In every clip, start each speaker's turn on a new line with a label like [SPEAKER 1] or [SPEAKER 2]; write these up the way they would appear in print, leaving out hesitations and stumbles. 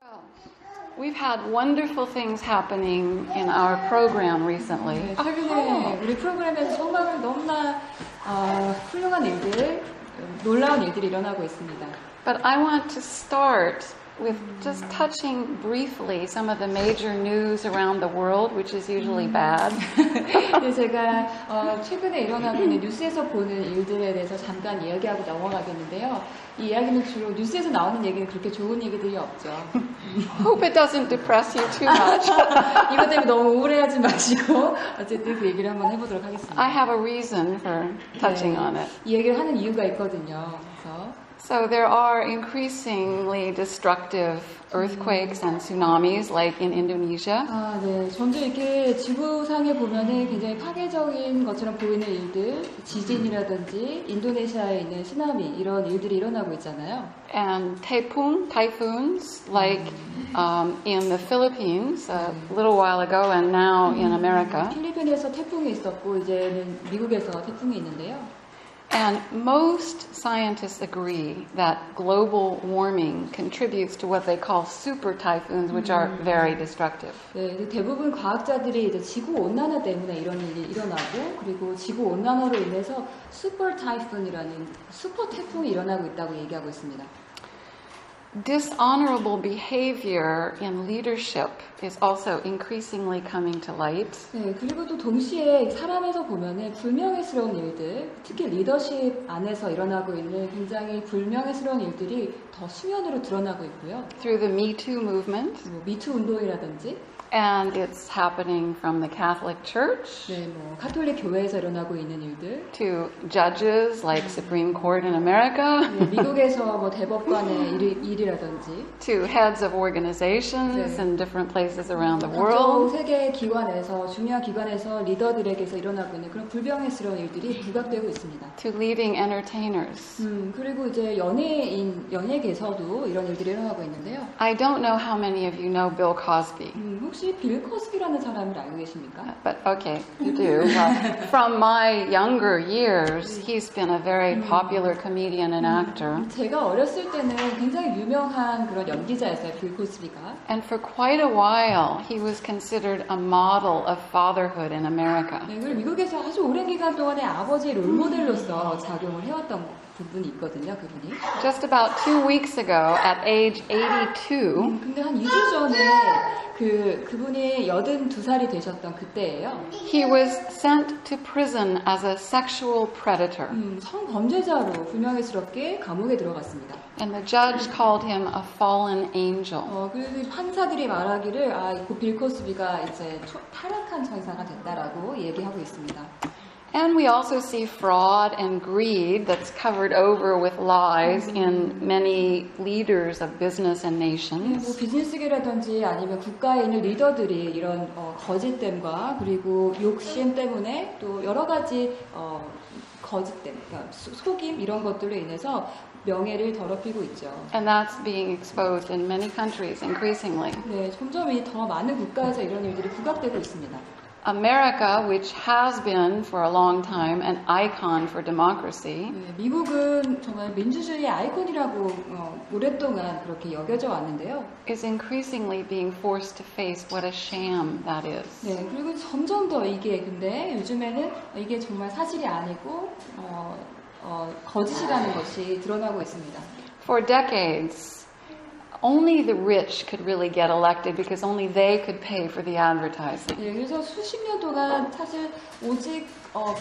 [SPEAKER 1] Well, we've had wonderful things happening in our program recently.
[SPEAKER 2] 네, 최근에 우리 프로그램에서 정말 너무나 훌륭한 일들, 놀라운 일들이 일어나고 있습니다.
[SPEAKER 1] But I want to start with just touching briefly some of the major news around the world, which is usually bad.
[SPEAKER 2] 제가 최근에 일어나고 있는 뉴스에서 보는 일들에 대해서 잠깐 이야기하고 넘어가겠는데요. 이 이야기는 주로 뉴스에서 나오는 얘기는 그렇게 좋은 얘기들이 없죠.
[SPEAKER 1] Hope it doesn't depress you too much.
[SPEAKER 2] 이것 때문에 너무 우울해하지 마시고 어쨌든 그 얘기를 한번 해보도록 하겠습니다.
[SPEAKER 1] I have a reason for touching on it.
[SPEAKER 2] 이 얘기를 하는 이유가 있거든요. 그래서
[SPEAKER 1] So there are increasingly destructive earthquakes and tsunamis like in Indonesia.
[SPEAKER 2] 네. 점점 이렇게 지구상에 보면은 굉장히 파괴적인 것처럼 보이는 일들, 지진이라든지 인도네시아에 있는 쓰나미 이런 일들이 일어나고 있잖아요.
[SPEAKER 1] And typhoons like in the Philippines a little while ago and now in America.
[SPEAKER 2] 필리핀에서 태풍이 있었고 이제는 미국에서 태풍이 있는데요.
[SPEAKER 1] And most scientists agree that global warming contributes to what they call super typhoons, which are very destructive.
[SPEAKER 2] 네, 대부분 과학자들이 이제 지구 온난화 때문에 이런 일이 일어나고 그리고 지구 온난화로 인해서 슈퍼 타이푼이라는 슈퍼 태풍이 일어나고 있다고 얘기하고 있습니다.
[SPEAKER 1] Dishonorable behavior in leadership is also increasingly coming to light.
[SPEAKER 2] 네, 그리고 또 동시에 사람에서 보면은 불명예스러운 일들, 특히 리더십 안에서 일어나고 있는 굉장히 불명예스러운 일들이 더 수면으로 드러나고 있고요.
[SPEAKER 1] Through the Me Too movement.
[SPEAKER 2] 미투 운동이라든지.
[SPEAKER 1] And it's happening from the Catholic Church.
[SPEAKER 2] 네, 가톨릭 교회에서 일어나고 있는 일들.
[SPEAKER 1] To judges like Supreme Court in America.
[SPEAKER 2] 네, 미국에서 대법관의 일이라든지.
[SPEAKER 1] To heads of organizations in different places around the world.
[SPEAKER 2] 세계 기관에서 중요한 기관에서 리더들에게서 일어나고 있는 그런 불명예스러운 일들이 부각되고 있습니다.
[SPEAKER 1] To leading entertainers.
[SPEAKER 2] 그리고 이제 연예계에서도 이런 일들이 일어나고 있는데요.
[SPEAKER 1] I don't know how many of you know Bill Cosby.
[SPEAKER 2] 혹시 빌 코스비라는 사람을 알고 계십니까?
[SPEAKER 1] But okay, you do. Well, from my younger years, he's been a very popular comedian and actor.
[SPEAKER 2] 제가 어렸을 때는 굉장히 유명한 그런 연기자였어요, 빌 코스비가.
[SPEAKER 1] And for quite a while, he was considered a model of fatherhood in America.
[SPEAKER 2] 네, 그리고 미국에서 아주 오랜 기간 동안에 아버지의 롤모델로서 작용을 해왔던 부분이 있거든요, 그분이.
[SPEAKER 1] Just about 2 weeks ago, at age 82,
[SPEAKER 2] 근데 한 2주 전에 그분이 82살이 되셨던 그때예요.
[SPEAKER 1] He was sent to prison as a sexual predator.
[SPEAKER 2] 성범죄자로 불명예스럽게 감옥에 들어갔습니다.
[SPEAKER 1] And the judge called him a fallen angel.
[SPEAKER 2] 그래서 판사들이 말하기를 빌 코스비가 이제 타락한 천사가 됐다라고 얘기하고 있습니다.
[SPEAKER 1] And we also see fraud and greed that's covered over with lies in many leaders of business and nations.
[SPEAKER 2] 비즈니스계라든지 아니면 국가에 있는 리더들이 이런 거짓됨과 그리고 욕심 때문에 또 여러 가지 거짓됨, 그러니까 속임 이런 것들로 인해서 명예를 더럽히고 있죠.
[SPEAKER 1] And that's being exposed in many countries increasingly.
[SPEAKER 2] 네, 점점 더 많은 국가에서 이런 일들이 부각되고 있습니다.
[SPEAKER 1] America, which has been for a long time an icon for democracy,
[SPEAKER 2] 네, 미국은 정말 민주주의의 아이콘이라고 오랫동안 그렇게 여겨져 왔는데요.
[SPEAKER 1] is increasingly being forced to face what a sham that is.
[SPEAKER 2] 네, 그리고 점점 더 근데 요즘에는 이게 정말 사실이 아니고 거짓이라는 것이 드러나고 있습니다.
[SPEAKER 1] For decades, only the rich could really get elected because only they could pay for the advertising.
[SPEAKER 2] 네, 그래서 수십 년 동안 사실 오직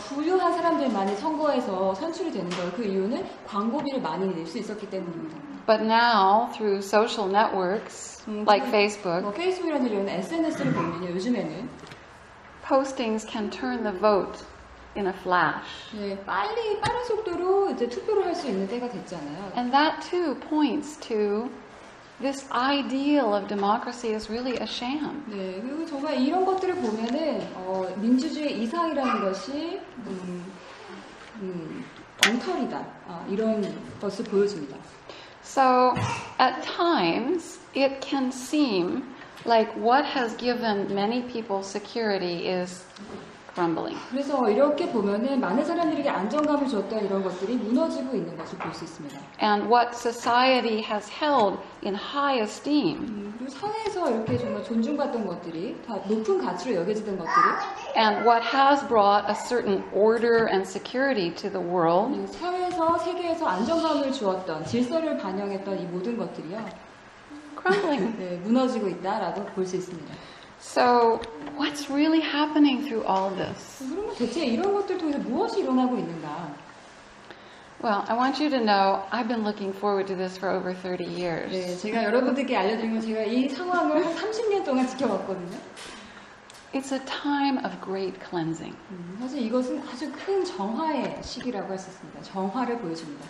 [SPEAKER 2] 부유한 사람들만이 선거에서 선출이 되는 거예요. 그 이유는 광고비를 많이 낼 수 있었기 때문입니다.
[SPEAKER 1] But now, through social networks like Facebook,
[SPEAKER 2] 페이스북이라는 이런 SNS를 보면요, 요즘에는
[SPEAKER 1] postings can turn the vote in a flash.
[SPEAKER 2] 네, 빠른 속도로 이제 투표를 할 수 있는 때가 됐잖아요.
[SPEAKER 1] And that too points to this ideal of democracy is really a sham.
[SPEAKER 2] 네, 그리고 정말 이런 것들을 보면은 민주주의 이상이라는 것이 엉터리다 이런 것을 보여줍니다.
[SPEAKER 1] So at times it can seem like what has given many people security is crumbling.
[SPEAKER 2] 그래서 이렇게 보면은 많은 사람들에게 안정감을 줬던 이런 것들이 무너지고 있는 것을 볼 수 있습니다.
[SPEAKER 1] And what society has held in high esteem
[SPEAKER 2] 그리고 사회에서 이렇게 정말 존중받던 것들이 다 높은 가치로 여겨지던 것들이
[SPEAKER 1] and what has brought a certain order and security to the world
[SPEAKER 2] 이 사회에서 세계에서 안정감을 주었던 질서를 반영했던 이 모든 것들이요.
[SPEAKER 1] crumbling.
[SPEAKER 2] 네, 무너지고 있다라고 볼 수 있습니다.
[SPEAKER 1] So, what's really happening through all this?
[SPEAKER 2] 그러면 대체 이런 것들 통해서 무엇이 일어나고 있는가?
[SPEAKER 1] Well, I want you to know I've been looking forward to this for over 30 years.
[SPEAKER 2] 네, 제가 여러분들께 알려드리면 제가 이 상황을 한 30년 동안 지켜봤거든요.
[SPEAKER 1] It's a time of great cleansing.
[SPEAKER 2] 사실 이것은 아주 큰 정화의 시기라고 할 수 있습니다. 정화를 보여줍니다.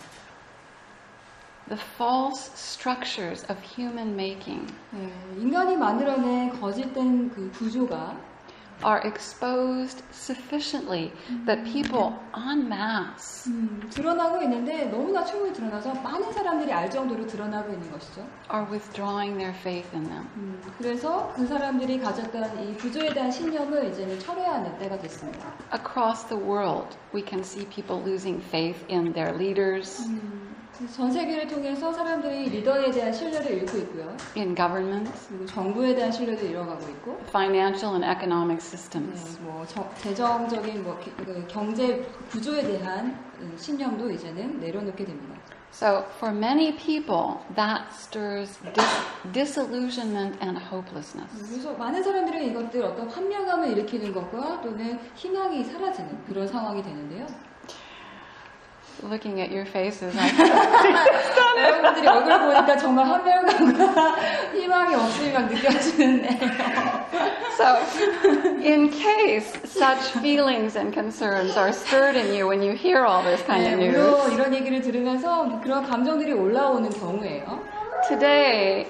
[SPEAKER 1] The false structures of human making
[SPEAKER 2] 네, 인간이 만들어낸 거짓된 그 구조가
[SPEAKER 1] are exposed sufficiently that people en masse
[SPEAKER 2] 드러나고 있는데 너무나 충분히 드러나서 많은 사람들이 알 정도로 드러나고 있는 것이죠.
[SPEAKER 1] are withdrawing their faith in them.
[SPEAKER 2] 그래서 그 사람들이 가졌던 이 구조에 대한 신념을 이제는 철회해야 하는 때가 됐습니다.
[SPEAKER 1] Across the world, we can see people losing faith in their leaders,
[SPEAKER 2] 전 세계를 통해서 사람들이 리더에 대한 신뢰를 잃고 있고요.
[SPEAKER 1] in governments,
[SPEAKER 2] 그리고 정부에 대한 신뢰도 잃어가고 있고,
[SPEAKER 1] financial and economic systems.
[SPEAKER 2] 뭐 재정적인 경제 구조에 대한 신념도 이제는 내려놓게 됩니다.
[SPEAKER 1] So, for many people, that stirs disillusionment and hopelessness.
[SPEAKER 2] 그래서 많은 사람들은 이것들 어떤 환멸감을 일으키는 것과 또는 희망이 사라지는 그런 상황이 되는데요.
[SPEAKER 1] Looking at your faces,
[SPEAKER 2] 여러분들이 얼굴 보니까 정말 환멸감과 희망이 없음이 막 느껴지는데요.
[SPEAKER 1] So, in case such feelings and concerns are stirred in you when you hear all this kind of news,
[SPEAKER 2] 물론 이런 얘기를 들으면서 그런 감정들이 올라오는 경우에요.
[SPEAKER 1] today,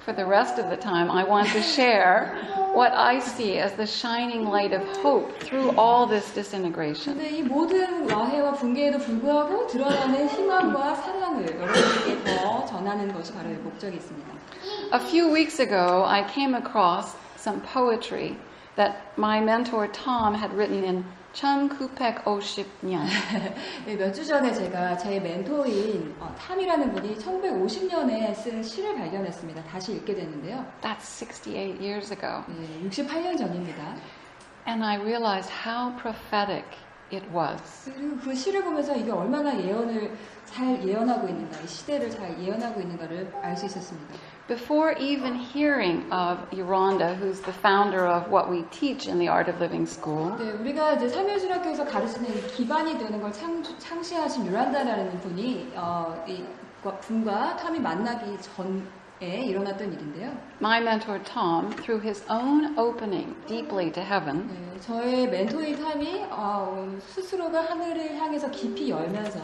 [SPEAKER 1] for the rest of the time, I want to share what I see as the shining light of hope through all this disintegration.
[SPEAKER 2] 근데 이 모든 와해와 붕괴에도 불구하고 드러나는 희망과 사랑을 여러분에게 더 전하는 것이 바로 이 목적이 있습니다.
[SPEAKER 1] A few weeks ago, I came across some poetry that my mentor Tom had written in 1950년.
[SPEAKER 2] 몇 주 전에 제가 제 멘토인 탐이라는 분이 1950년에 쓴 시를 발견했습니다. 다시 읽게 됐는데요.
[SPEAKER 1] That's 68 years ago.
[SPEAKER 2] 68년 전입니다.
[SPEAKER 1] And I realized how prophetic it was.
[SPEAKER 2] 그리고 그 시를 보면서 이게 얼마나 예언을 잘 예언하고 있는가, 이 시대를 잘 예언하고 있는가를 알 수 있었습니다.
[SPEAKER 1] Before even hearing of Yolanda, who's the founder of what we teach in the Art of Living School,
[SPEAKER 2] 네, 우리가 이제 삼일신학교에서 가르치는 기반이 되는 걸 창시하신 유란다라는 분이 이 분과 탐이 만나기 전에 일어났던 일인데요.
[SPEAKER 1] my mentor Tom, through his own opening deeply to heaven,
[SPEAKER 2] 네, 저의 멘토인 탐이 스스로가 하늘을 향해서 깊이 열면서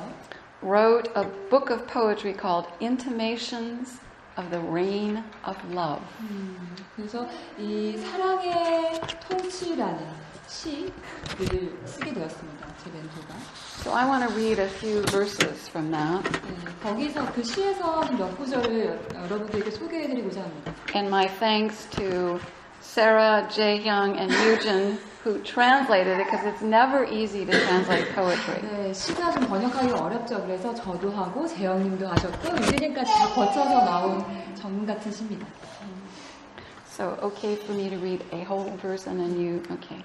[SPEAKER 1] wrote a book of poetry called Intimations of the Reign of Love.
[SPEAKER 2] 그래서 이 사랑의 통치라는 시를 쓰게 되었습니다. 제 멘토가.
[SPEAKER 1] So I want to read a few verses from that.
[SPEAKER 2] 네, 거기서 그 시에서 몇 구절을 여러분들에게 소개해드리고자 합니다.
[SPEAKER 1] And my thanks to Sarah, Jaehyung, and Yujin who translated it because it's never easy to translate poetry.
[SPEAKER 2] 네, 시가 좀 번역하기가 어렵죠. 그래서 저도 하고 재영님도 하셨고 유진님까지 다 거쳐서 나온 전문 같은 시입니다.
[SPEAKER 1] So, okay for me to read a whole verse and then you, okay.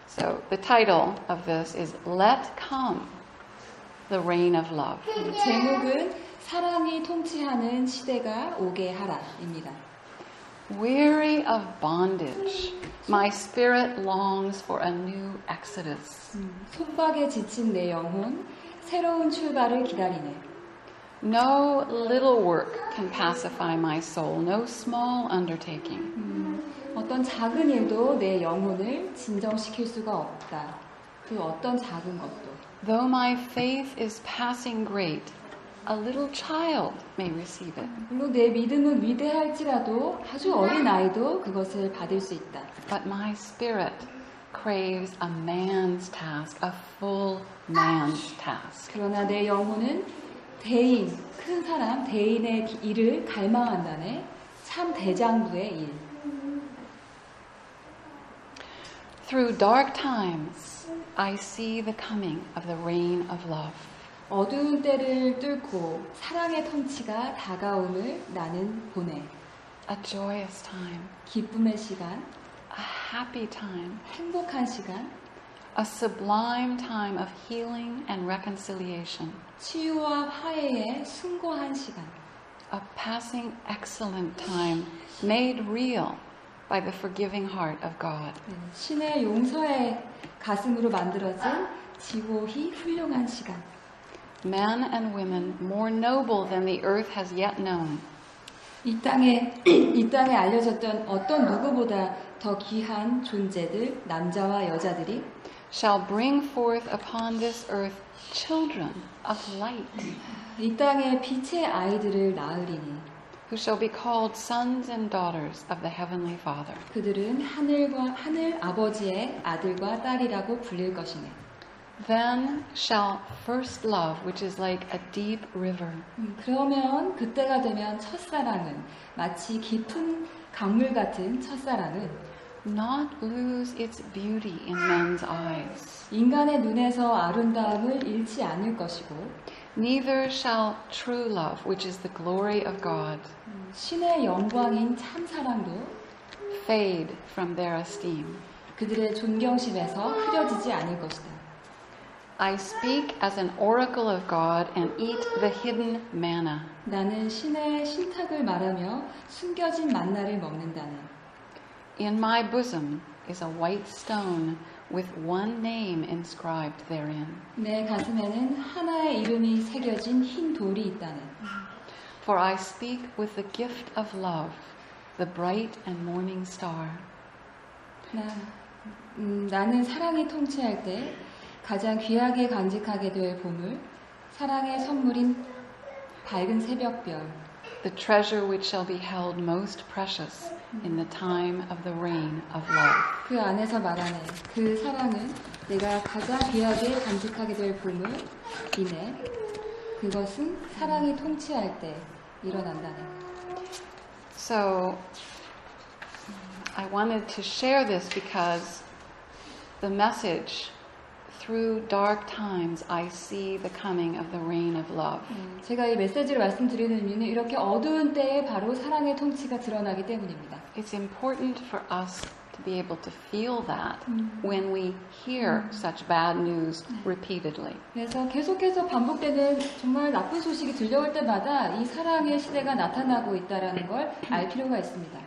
[SPEAKER 1] So, the title of this is Let Come, the Reign of Love.
[SPEAKER 2] 제목은 사랑이 통치하는 시대가 오게 하라입니다.
[SPEAKER 1] Weary of bondage, my spirit longs for a new exodus.
[SPEAKER 2] 속박에 지친 내 영혼, 새로운 출발을 기다리네.
[SPEAKER 1] No little work can pacify my soul, no small undertaking.
[SPEAKER 2] 어떤 작은 일도 내 영혼을 진정시킬 수가 없다. 그 어떤 작은 것도.
[SPEAKER 1] Though my faith is passing great, a little child may receive it.
[SPEAKER 2] 물론 내 믿음은 위대할지라도 아주 어린 아이도 그것을 받을 수 있다.
[SPEAKER 1] But my spirit craves a man's task, a full man's task.
[SPEAKER 2] 그러나 내 영혼은 대인, 큰 사람, 대인의 일을 갈망한다네. 참 대장부의 일.
[SPEAKER 1] Through dark times, I see the coming of the reign of love.
[SPEAKER 2] 어두운 때를 뚫고 사랑의 통치가 다가옴을 나는 보내.
[SPEAKER 1] A joyous time,
[SPEAKER 2] 기쁨의 시간,
[SPEAKER 1] a happy time,
[SPEAKER 2] 행복한 시간,
[SPEAKER 1] a sublime time of healing and reconciliation,
[SPEAKER 2] 치유와 화해의 숭고한 시간,
[SPEAKER 1] a passing excellent time made real by the forgiving heart of God.
[SPEAKER 2] 신의 용서의 가슴으로 만들어진 지고히 훌륭한 시간.
[SPEAKER 1] Men and women more noble than the earth has yet known,
[SPEAKER 2] 이 땅에 알려졌던 어떤 누구보다 더 귀한 존재들, 남자와 여자들이
[SPEAKER 1] shall bring forth upon this earth children of light,
[SPEAKER 2] 이 땅에 빛의 아이들을 낳으리니
[SPEAKER 1] who shall be called sons and daughters of the heavenly Father.
[SPEAKER 2] 그들은 하늘 아버지의 아들과 딸이라고 불릴 것이네.
[SPEAKER 1] Then shall first love, which is like a deep river,
[SPEAKER 2] 그러면 그때가 되면 첫사랑은 마치 깊은 강물 같은 첫사랑은
[SPEAKER 1] not lose its beauty in men's eyes.
[SPEAKER 2] 인간의 눈에서 아름다움을 잃지 않을 것이고
[SPEAKER 1] Neither shall true love, which is the glory of God,
[SPEAKER 2] 신의 영광인 참사랑도
[SPEAKER 1] fade from their esteem.
[SPEAKER 2] 그들의 존경심에서 흐려지지 않을 것이다.
[SPEAKER 1] I speak as an oracle of God and eat the hidden manna.
[SPEAKER 2] 나는 신의 신탁을 말하며 숨겨진 만나를 먹는다네.
[SPEAKER 1] In my bosom is a white stone with one name inscribed therein.
[SPEAKER 2] 내 가슴에는 하나의 이름이 새겨진 흰 돌이 있다네.
[SPEAKER 1] For I speak with the gift of love, the bright and morning star.
[SPEAKER 2] 나는 사랑이 통치할 때 가장 귀하게 간직하게 될 보물, 사랑의 선물인 밝은 새벽별,
[SPEAKER 1] the treasure which shall be held most precious in the time of the reign of love.
[SPEAKER 2] 그 안에서 말하네. 그 사랑은 내가 가장 귀하게 간직하게 될 보물이네. 그것은 사랑이 통치할 때 일어난다네.
[SPEAKER 1] So I wanted to share this because the message, through dark times I see the coming of the reign of love.
[SPEAKER 2] 제가 이 메시지를 말씀드리는 이유는 이렇게 어두운 때에 바로 사랑의 통치가 드러나기 때문입니다.
[SPEAKER 1] It's important for us to be able to feel that when we hear such bad news repeatedly.
[SPEAKER 2] 그래서 계속해서 반복되는 정말 나쁜 소식이 들려올 때마다 이 사랑의 시대가 나타나고 있다는 걸 알 필요가 있습니다.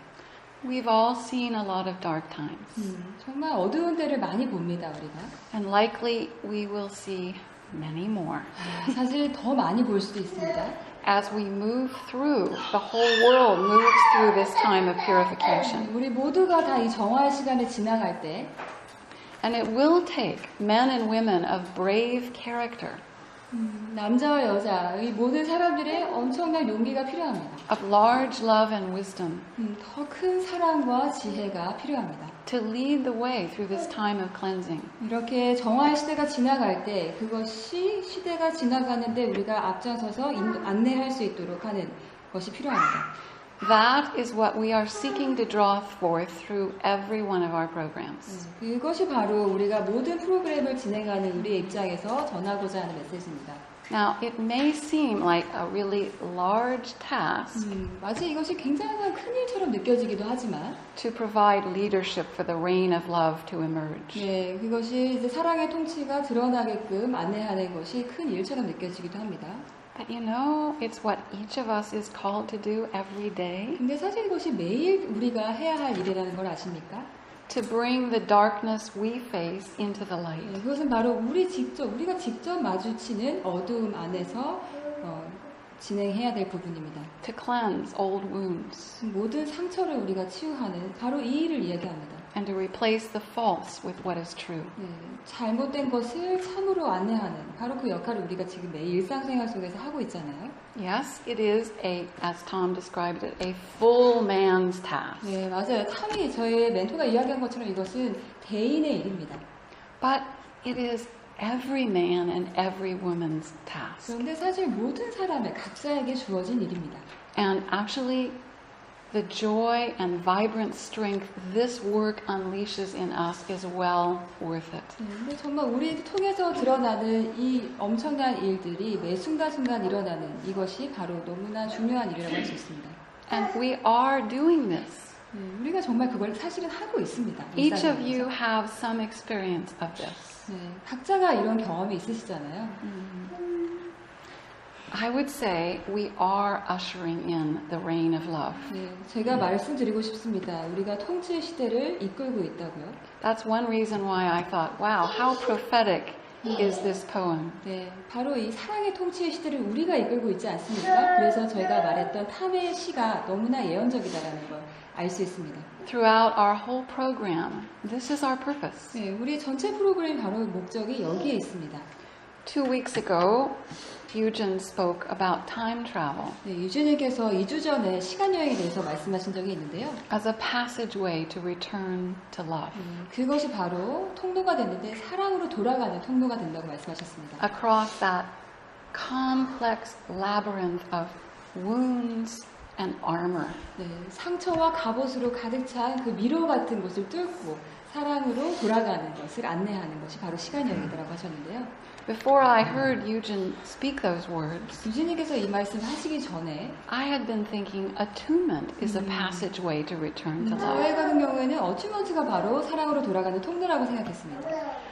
[SPEAKER 1] We've all seen a lot of dark times.
[SPEAKER 2] 정말 어두운 때를 많이 봅니다, 우리가.
[SPEAKER 1] And likely we will see many more.
[SPEAKER 2] 사실 더 많이 볼 수도 있습니다.
[SPEAKER 1] As we move through, the whole world moves through this time of purification.
[SPEAKER 2] 우리 모두가 다 이 정화의 시간을 지나갈 때
[SPEAKER 1] And it will take men and women of brave character,
[SPEAKER 2] 남자와 여자, 이 모든 사람들의 엄청난 용기가 필요합니다.
[SPEAKER 1] of large love and wisdom,
[SPEAKER 2] 더 큰 사랑과 지혜가 필요합니다.
[SPEAKER 1] to lead the way through this time of cleansing.
[SPEAKER 2] 이렇게 정화의 시대가 지나갈 때 그것이 시대가 지나가는데 우리가 앞장서서 안내할 수 있도록 하는 것이 필요합니다.
[SPEAKER 1] That is what we are seeking to draw forth through every one of our programs.
[SPEAKER 2] 그것이 바로 우리가 모든 프로그램을 진행하는 우리의 입장에서 전하고자 하는 메시지입니다.
[SPEAKER 1] Now, it may seem like a really large task
[SPEAKER 2] 마치 이것이 굉장한 큰 일처럼 느껴지기도 하지만
[SPEAKER 1] to provide leadership for the reign of love to emerge.
[SPEAKER 2] 네, 그것이 이제 사랑의 통치가 드러나게끔 안내하는 것이 큰 일처럼 느껴지기도 합니다.
[SPEAKER 1] But you know, it's what each of us is called to do every day.
[SPEAKER 2] 근데 사실 이것이 매일 우리가 해야 할 일이라는 걸 아십니까?
[SPEAKER 1] To bring the darkness we face into the light.
[SPEAKER 2] 그것은 바로 우리가 직접 마주치는 어두움 안에서 진행해야 될 부분입니다.
[SPEAKER 1] To cleanse old wounds.
[SPEAKER 2] 모든 상처를 우리가 치유하는 바로 이 일을 이야기합니다.
[SPEAKER 1] And to replace the false with what is true.
[SPEAKER 2] 잘못된 것을 참으로 안내하는 바로 그 역할을 우리가 지금 매일 일상생활 속에서 하고 있잖아요.
[SPEAKER 1] Yes, it is as Tom described it, a full man's task.
[SPEAKER 2] 네, 맞아요. 탐이 저희 멘토가 이야기한 것처럼 이것은 대인의 일입니다.
[SPEAKER 1] But it is every man and every woman's task.
[SPEAKER 2] 그런데 사실 모든 사람의 각자에게 주어진 일입니다.
[SPEAKER 1] And actually, the joy and vibrant strength this work unleashes in us is well worth it.
[SPEAKER 2] 근데 정말 우리 통해서 드러나는 이 엄청난 일들이 매 순간순간 일어나는 이것이 바로 너무나 중요한 일이라고 할 수 있습니다.
[SPEAKER 1] And we are doing this.
[SPEAKER 2] 우리가 정말 그걸 사실은 하고 있습니다.
[SPEAKER 1] Each of you have some experience of this.
[SPEAKER 2] 각자가 이런 경험이 있으시잖아요.
[SPEAKER 1] I would say we are ushering in the reign of love.
[SPEAKER 2] 제가 말씀드리고 싶습니다. 우리가 통치의 시대를 이끌고 있다고요.
[SPEAKER 1] That's one reason why I thought, wow, how prophetic is this poem.
[SPEAKER 2] 네, 바로 이 사랑의 통치의 시대를 우리가 이끌고 있지 않습니까? 그래서 저희가 말했던 탐의 시가 너무나 예언적이다라는 걸 알 수 있습니다.
[SPEAKER 1] Throughout our whole program, this is our purpose.
[SPEAKER 2] 네, 우리 전체 프로그램 바로 목적이 여기에 있습니다.
[SPEAKER 1] 2 weeks ago, Eugen spoke about time travel
[SPEAKER 2] 네, 유진님께서 2주 전에 시간 여행에 대해서 말씀하신 적이 있는데요.
[SPEAKER 1] as a passageway to return to love.
[SPEAKER 2] 그것이 바로 통로가 됐는데 사랑으로 돌아가는 통로가 된다고 말씀하셨습니다.
[SPEAKER 1] Across that complex labyrinth of wounds and armor.
[SPEAKER 2] 네, 상처와 갑옷으로 가득 찬 그 미로 같은 곳을 뚫고 사랑으로 돌아가는 것을 안내하는 것이 바로 시간 여행이라고 하셨는데요.
[SPEAKER 1] Before I heard Eugen speak those words,
[SPEAKER 2] 유진님께서 이 말씀을 하시기 전에
[SPEAKER 1] I had been thinking attunement is a passageway to return to love.
[SPEAKER 2] 저희 같은 경우에는 어튜먼트가 바로 사랑으로 돌아가는 통로라고 생각했습니다.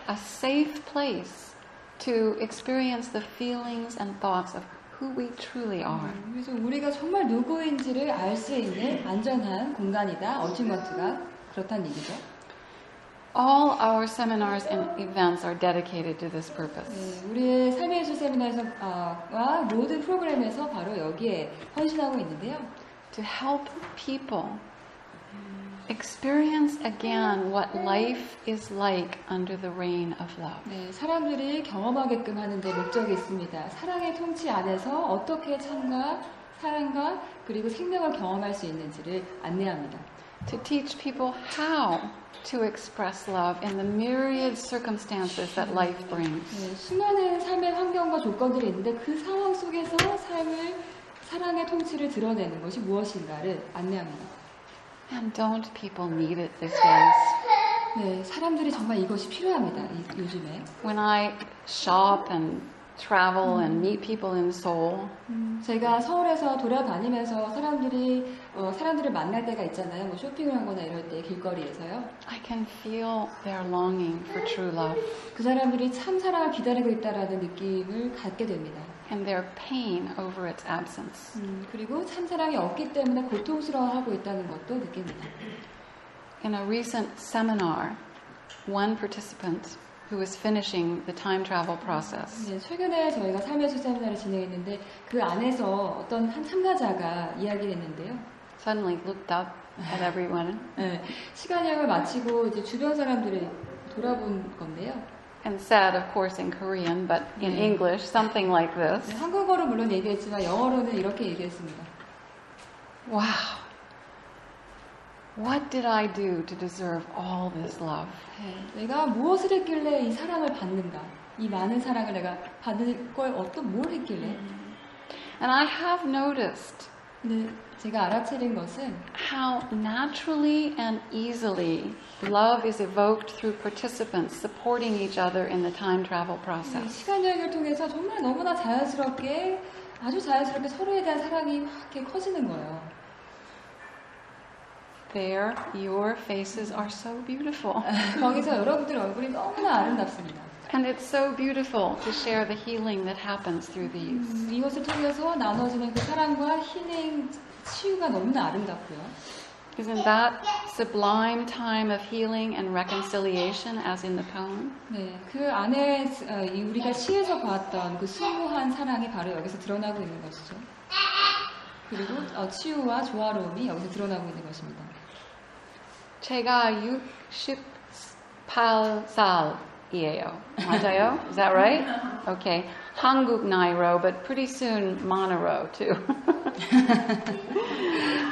[SPEAKER 1] A safe place to experience the feelings and thoughts of who we truly are.
[SPEAKER 2] 그래서 우리가 정말 누구인지를 알 수 있는 안전한 공간이다. 어튜먼트가 그렇다는 얘기죠.
[SPEAKER 1] All our seminars and events are dedicated to this purpose.
[SPEAKER 2] 네, 우리의 삶의 예술 세미나에서와 모든 프로그램에서 바로 여기에 헌신하고 있는데요.
[SPEAKER 1] To help people experience again what life is like under the reign of love.
[SPEAKER 2] 네, 사람들이 경험하게끔 하는 데 목적이 있습니다. 사랑의 통치 안에서 어떻게 참과 사랑과 그리고 생명을 경험할 수 있는지를 안내합니다.
[SPEAKER 1] To teach people how to express love in the myriad circumstances that life brings.
[SPEAKER 2] 네, 수많은 삶의 환경과 조건들이 있는데 그 상황 속에서 사랑의 통치를 드러내는 것이 무엇인가를 안내합니다.
[SPEAKER 1] And don't people need it these days?
[SPEAKER 2] 네, 사람들이 정말 이것이 필요합니다. 요즘에.
[SPEAKER 1] When I shop and travel and meet people in Seoul,
[SPEAKER 2] 제가 서울에서 돌아다니면서 사람들을 만날 때가 있잖아요. 뭐 쇼핑을 하거나 이럴 때 길거리에서요.
[SPEAKER 1] I can feel their longing for true love
[SPEAKER 2] 그 사람들이 참 사랑을 기다리고 있다라는 느낌을 갖게 됩니다.
[SPEAKER 1] and their pain over its absence.
[SPEAKER 2] 그리고 참 사랑이 없기 때문에 고통스러워하고 있다는 것도 느낍니다.
[SPEAKER 1] In a recent seminar, one participant who was finishing the time travel process
[SPEAKER 2] 네, 최근에 저희가 삶의 예술 세미나를 진행했는데 그 안에서 어떤 한 참가자가 이야기를 했는데요.
[SPEAKER 1] suddenly looked up at everyone
[SPEAKER 2] 네, 시간 여행을 마치고 이제 주변 사람들을 돌아본 건데요.
[SPEAKER 1] and said, of course in Korean, but in English, something like
[SPEAKER 2] 네,
[SPEAKER 1] this.
[SPEAKER 2] 한국어로 물론 얘기했지만 영어로는 이렇게 얘기했습니다.
[SPEAKER 1] Wow. What did I do to deserve all this love?
[SPEAKER 2] 네, 내가 무엇을 했길래 이 사랑을 받는가? 이 많은 사랑을 내가 받을 걸 뭘 했길래?
[SPEAKER 1] And I have noticed
[SPEAKER 2] 근데 제가 알아차린 것은
[SPEAKER 1] how naturally and easily love is evoked through participants supporting each other in the time travel process.
[SPEAKER 2] 시간 여행을 통해서 정말 너무나 아주 자연스럽게 서로에 대한 사랑이 막 이렇게 커지는 거예요.
[SPEAKER 1] There, your faces are so beautiful.
[SPEAKER 2] 거기서 여러분들 얼굴이 너무나 아름답습니다.
[SPEAKER 1] And it's so beautiful to share the healing that happens through these.
[SPEAKER 2] 이것을 통해서 나눠지는 그 사랑과 힐링, 치유가 너무나 아름답고요.
[SPEAKER 1] Isn't that sublime time of healing and reconciliation as in the poem?
[SPEAKER 2] 네, 그 안에 우리가 시에서 봤던 그 숭고한 사랑이 바로 여기서 드러나고 있는 것이죠. 그리고 치유와 조화로움이 여기서 드러나고 있는 것입니다.
[SPEAKER 1] 제가 68살이에요. 맞아요? Is that right? Okay. 한국 나이로, but pretty soon 만으로 too.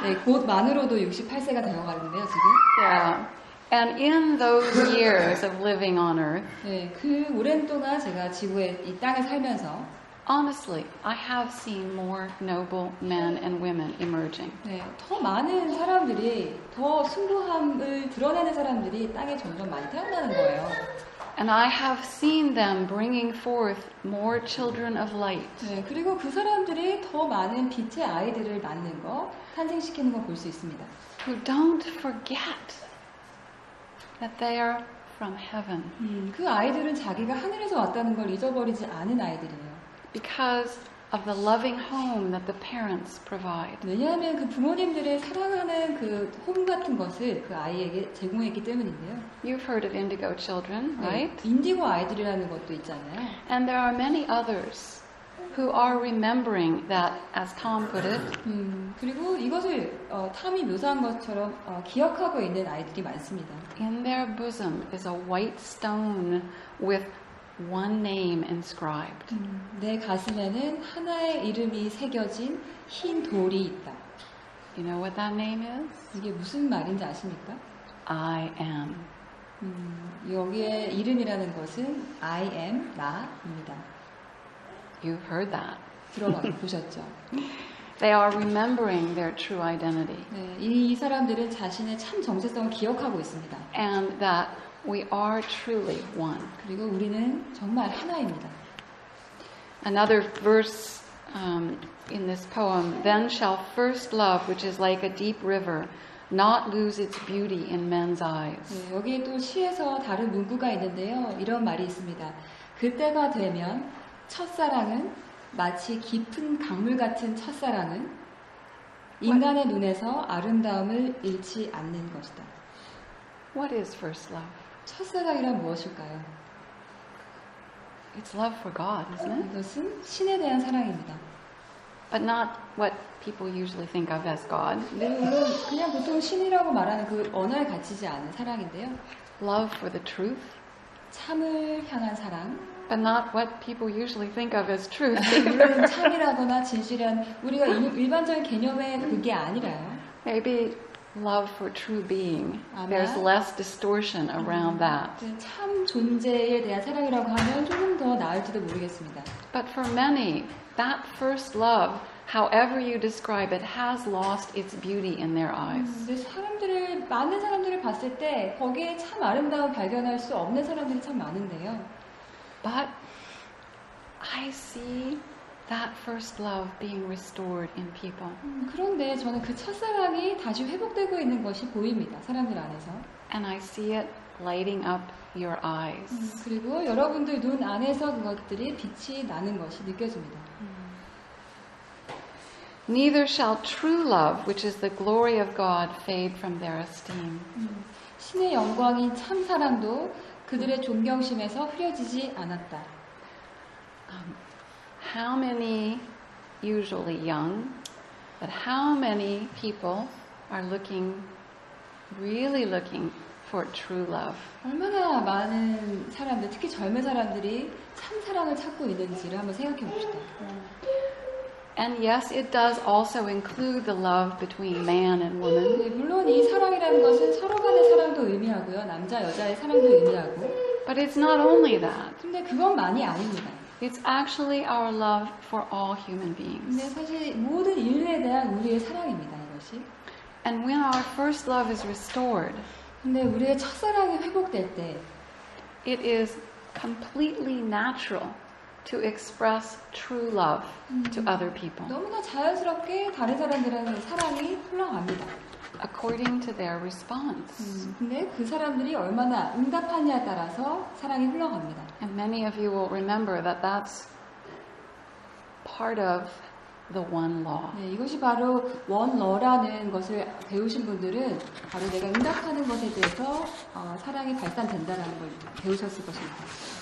[SPEAKER 2] 네, 곧 만으로도 68세가 되어가는데요, 지금.
[SPEAKER 1] Yeah. And in those years of living on earth,
[SPEAKER 2] 네, 그 오랜 동안 제가 지구에 이 땅에 살면서
[SPEAKER 1] Honestly, I have seen more noble men and women emerging.
[SPEAKER 2] 네, 더 많은 사람들이, 더 숭고함을 드러내는 사람들이 땅에 점점 많이 태어나는 거예요.
[SPEAKER 1] And I have seen them bringing forth more children of light.
[SPEAKER 2] 네, 그리고 그 사람들이 더 많은 빛의 아이들을 낳는 거, 탄생시키는 거 볼 수 있습니다.
[SPEAKER 1] Who don't forget that they are from heaven.
[SPEAKER 2] 그 아이들은 자기가 하늘에서 왔다는 걸 잊어버리지 않은 아이들이에요.
[SPEAKER 1] Because of the loving home that the parents provide.
[SPEAKER 2] 왜냐하면 그 부모님들의 사랑하는 그 홈 같은 것을 그 아이에게 제공했기 때문인데요.
[SPEAKER 1] You've heard of indigo children, right?
[SPEAKER 2] 네, 인디고 아이들이라는 것도 있잖아요.
[SPEAKER 1] And there are many others who are remembering that, as Tom put it,
[SPEAKER 2] 그리고 이것을 탐이 묘사한 것처럼 기억하고 있는 아이들이 많습니다.
[SPEAKER 1] in their bosom is a white stone with one name inscribed.
[SPEAKER 2] 내 가슴에는 하나의 이름이 새겨진 흰 돌이 있다.
[SPEAKER 1] You know what that name is?
[SPEAKER 2] 이게 무슨 말인지 아십니까?
[SPEAKER 1] I am.
[SPEAKER 2] 여기에 이름이라는 것은 I am, 나입니다.
[SPEAKER 1] You've heard that.
[SPEAKER 2] 보셨죠?
[SPEAKER 1] They are remembering their true identity.
[SPEAKER 2] 네, 이 사람들은 자신의 참 정체성을 기억하고 있습니다.
[SPEAKER 1] And that we are truly one.
[SPEAKER 2] 그리고 우리는 정말 하나입니다.
[SPEAKER 1] Another verse in this poem, then shall first love, which is like a deep river, not lose its beauty in men's eyes.
[SPEAKER 2] 네, 여기에 또 시에서 다른 문구가 있는데요. 이런 말이 있습니다. 그때가 되면 첫사랑은 마치 깊은 강물 같은 첫사랑은 인간의 눈에서 아름다움을 잃지 않는 것이다.
[SPEAKER 1] What is first love?
[SPEAKER 2] 첫사랑이란 무엇일까요?
[SPEAKER 1] It's love for God, isn't it?
[SPEAKER 2] 이것은 신에 대한 사랑입니다.
[SPEAKER 1] But not what people usually think of as God.
[SPEAKER 2] 네, 그냥 보통 신이라고 말하는 그 언어에 갇히지 않은 사랑인데요.
[SPEAKER 1] Love for the truth,
[SPEAKER 2] 참을 향한 사랑.
[SPEAKER 1] but not what people usually think of as truth.
[SPEAKER 2] 물론 참이라거나 진실한 우리가 일반적인 개념의 그게 아니라요.
[SPEAKER 1] Maybe love for true being.
[SPEAKER 2] 아마
[SPEAKER 1] There's less distortion around that.
[SPEAKER 2] 참 존재에 대한 사랑이라고 하면 조금 더 나을지도 모르겠습니다.
[SPEAKER 1] But for many, that first love, however you describe it, has lost its beauty in their eyes.
[SPEAKER 2] 근데 많은 사람들을 봤을 때 거기에 참 아름다움 발견할 수 없는 사람들이 참 많은데요.
[SPEAKER 1] But I see that first love being restored in people.
[SPEAKER 2] 그런데 저는 그 첫사랑이 다시 회복되고 있는 것이 보입니다. 사람들 안에서.
[SPEAKER 1] And I see it lighting up your eyes.
[SPEAKER 2] 그리고 여러분들 눈 안에서 그것들이 빛이 나는 것이 느껴집니다.
[SPEAKER 1] Neither shall true love, which is the glory of God, fade from their esteem.
[SPEAKER 2] 신의 영광인 참 사랑도 그들의 존경심에서 흐려지지 않았다.
[SPEAKER 1] How many, usually young, but how many people are really looking for true love?
[SPEAKER 2] 얼마나 많은 사람들, 특히 젊은 사람들이 참 사랑을 찾고 있는지를 한번 생각해 봅시다.
[SPEAKER 1] And yes, it does also include the love between man and woman.
[SPEAKER 2] 네, 물론 이 사랑이라는 것은 서로 간의 사랑도 의미하고요. 남자, 여자의 사랑도 의미하고.
[SPEAKER 1] But it's not only that.
[SPEAKER 2] 근데 그것만이 아닙니다.
[SPEAKER 1] It's actually our love for all human beings.
[SPEAKER 2] 근데 사실 모든 인류에 대한 우리의 사랑입니다. 이것이.
[SPEAKER 1] And when our first love is restored,
[SPEAKER 2] 근데 우리의 첫사랑이 회복될 때
[SPEAKER 1] it is completely natural to express true love to other people
[SPEAKER 2] 너무나 자연스럽게 다른 사람들에게 사랑이 흘러갑니다.
[SPEAKER 1] according to their response.
[SPEAKER 2] 근데 그 사람들이 얼마나 응답하냐에 따라서 사랑이 흘러갑니다.
[SPEAKER 1] And many of you will remember that that's part of the one law.
[SPEAKER 2] 네, 이것이 바로 원러라는 것을 배우신 분들은 바로 내가 응답하는 것에 대해서 사랑이 발산된다는 걸 배우셨을 것입니다.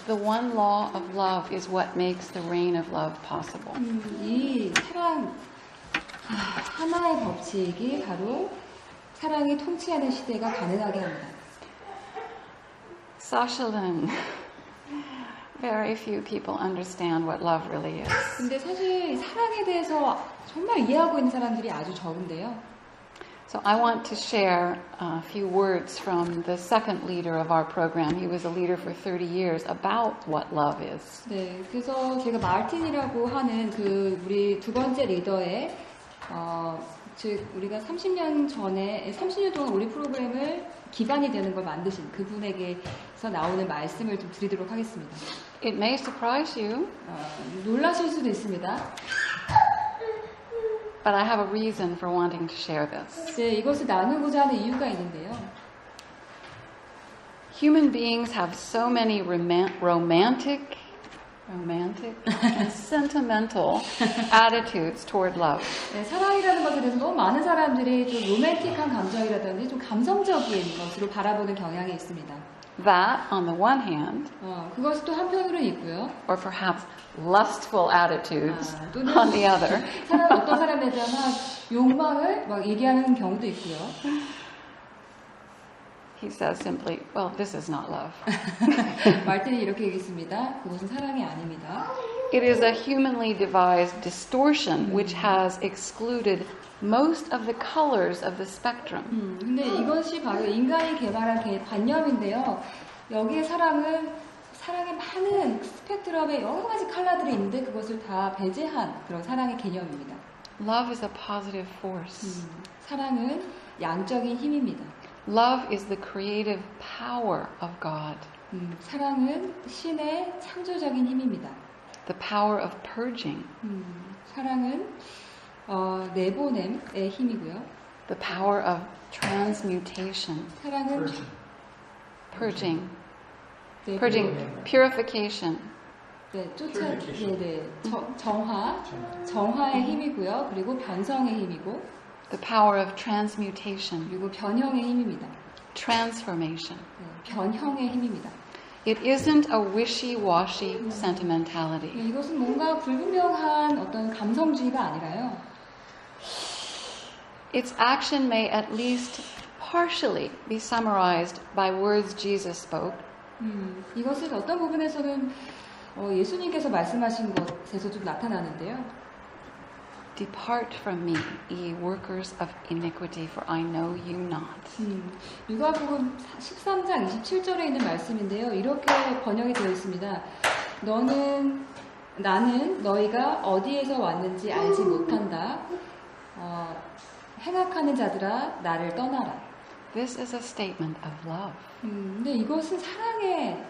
[SPEAKER 1] The one law of love is what makes the reign of love possible.
[SPEAKER 2] 이 사랑 하나의 법칙이 바로 사랑이 통치하는 시대가 가능하게 합니다.
[SPEAKER 1] Socialin, very few people understand what love really is.
[SPEAKER 2] 근데 사실 사랑에 대해서 정말 이해하고 있는 사람들이 아주 적은데요.
[SPEAKER 1] So I want to share a few words from the second leader of our program. He was a leader for 30 years about what love is.
[SPEAKER 2] 네, 그래서 제가 마르틴이라고 하는 그 우리 두 번째 리더의 즉 우리가 30년 동안 우리 프로그램을 기반이 되는 걸 만드신 그분에게서 나오는 말씀을 좀 드리도록 하겠습니다.
[SPEAKER 1] It may surprise you,
[SPEAKER 2] 놀라실 수도 있습니다.
[SPEAKER 1] but I have a reason for wanting to share this.
[SPEAKER 2] 네, 이것을 나누고자 하는 이유가 있는데요.
[SPEAKER 1] Human beings have so many romantic and sentimental attitudes toward love.
[SPEAKER 2] 네, 사랑이라는 것에 대해서 너무 많은 사람들이 좀 로맨틱한 감정이라든지 좀 감성적인 것으로 바라보는 경향이 있습니다.
[SPEAKER 1] That, on the one hand,
[SPEAKER 2] 그것이 또 한편으로는 있고요.
[SPEAKER 1] or perhaps lustful attitudes
[SPEAKER 2] 또는
[SPEAKER 1] on the other.
[SPEAKER 2] 어떤 사람에 대한 욕망을 막 얘기하는 경우도 있고요.
[SPEAKER 1] He says simply, well, this is not love.
[SPEAKER 2] 말틴이 이렇게 얘기했습니다. 그것은 사랑이 아닙니다.
[SPEAKER 1] It is a humanly devised distortion which has excluded most of the colors of the spectrum.
[SPEAKER 2] 근데 이것이 바로 인간이 개발한 관념인데요. 여기에 사랑의 많은 스펙트럼의 여러 가지 컬러들이 있는데 그것을 다 배제한 그런 사랑의 개념입니다.
[SPEAKER 1] Love is a positive force.
[SPEAKER 2] 사랑은 양적인 힘입니다.
[SPEAKER 1] Love is the creative power of God.
[SPEAKER 2] 사랑은 신의 창조적인 힘입니다.
[SPEAKER 1] The power of purging.
[SPEAKER 2] 사랑은 내보냄의 힘이고요.
[SPEAKER 1] The power of transmutation.
[SPEAKER 2] 사랑은
[SPEAKER 1] Purging.
[SPEAKER 2] 네,
[SPEAKER 1] Purification.
[SPEAKER 2] 네, 정화의 힘이고요. 그리고 변성의 힘이고,
[SPEAKER 1] The power of transmutation.
[SPEAKER 2] 그리고 변형의 힘입니다.
[SPEAKER 1] Transformation.
[SPEAKER 2] 네, 변형의 힘입니다.
[SPEAKER 1] It isn't a wishy-washy sentimentality.
[SPEAKER 2] 네, 이것은 뭔가 불분명한 어떤 감성주의가 아니라요.
[SPEAKER 1] Its action may at least partially be summarized by words Jesus spoke.
[SPEAKER 2] 이것은 어떤 부분에서는 예수님께서 말씀하신 것에서 좀 나타나는데요.
[SPEAKER 1] Depart from me, ye workers of iniquity, for I know you not.
[SPEAKER 2] 누가복음 13장 27절에 있는 말씀인데요. 이렇게 번역이 되어 있습니다. 나는 너희가 어디에서 왔는지 알지 못한다. 행악하는 자들아 나를 떠나라.
[SPEAKER 1] This is a statement of love.
[SPEAKER 2] 근데 이것은 사랑의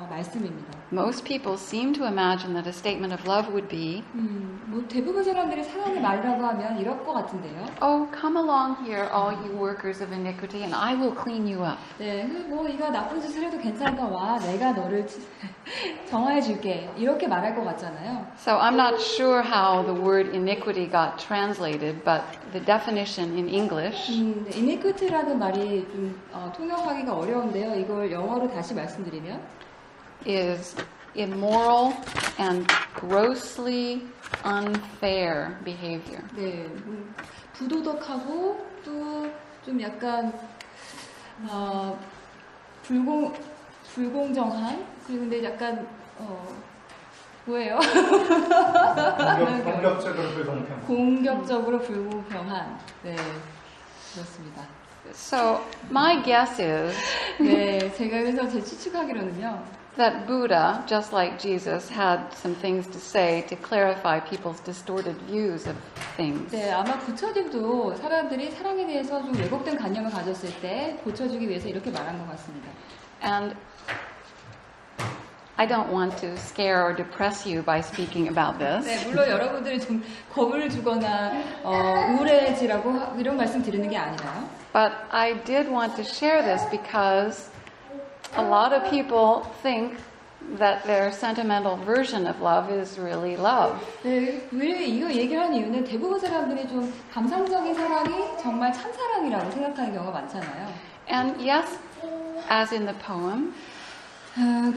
[SPEAKER 2] 말씀입니다.
[SPEAKER 1] Most people seem to imagine that a statement of love would be,
[SPEAKER 2] 뭐 대부분 사람들이 사랑의 말이라고 하면 이럴 것 같은데요.
[SPEAKER 1] oh, come along here, all you workers of iniquity, and I will clean you up.
[SPEAKER 2] 네, 뭐 이거 나쁜 짓을 해도 괜찮으니까 와, 내가 너를 정화해 줄게. 이렇게 말할 것 같잖아요.
[SPEAKER 1] So I'm not sure how the word iniquity got translated, but the definition in English
[SPEAKER 2] iniquity라는 말이 좀 통역하기가 어려운데요. 이걸 영어로 다시 말씀드리면
[SPEAKER 1] is immoral and grossly unfair behavior.
[SPEAKER 2] 네, 부도덕하고 또 좀 약간 불공정한 그리고 근데 약간 뭐예요? 공격적으로 불공평한 네 그렇습니다.
[SPEAKER 1] So my guess is
[SPEAKER 2] 네 제가 그래서 제 추측하기로는요.
[SPEAKER 1] that Buddha, just like Jesus, had some things to say to clarify people's distorted views of things.
[SPEAKER 2] 네, 아마 부처님도 사람들이 사랑에 대해서 좀 왜곡된 관념을 가졌을 때 고쳐주기 위해서 이렇게 말한 것 같습니다.
[SPEAKER 1] And I don't want to scare or depress you by speaking about this.
[SPEAKER 2] 네, 물론 여러분들이 좀 겁을 주거나 우울해지라고 이런 말씀 드리는 게 아니라요.
[SPEAKER 1] But I did want to share this because a lot of people think that their sentimental version of love is really love.
[SPEAKER 2] 네, 왜 이거 얘기하는 이유는 대부분 사람들이 좀 감상적인 사랑이 정말 참사랑이라고 생각하는 경우가 많잖아요.
[SPEAKER 1] And yes, as in the poem,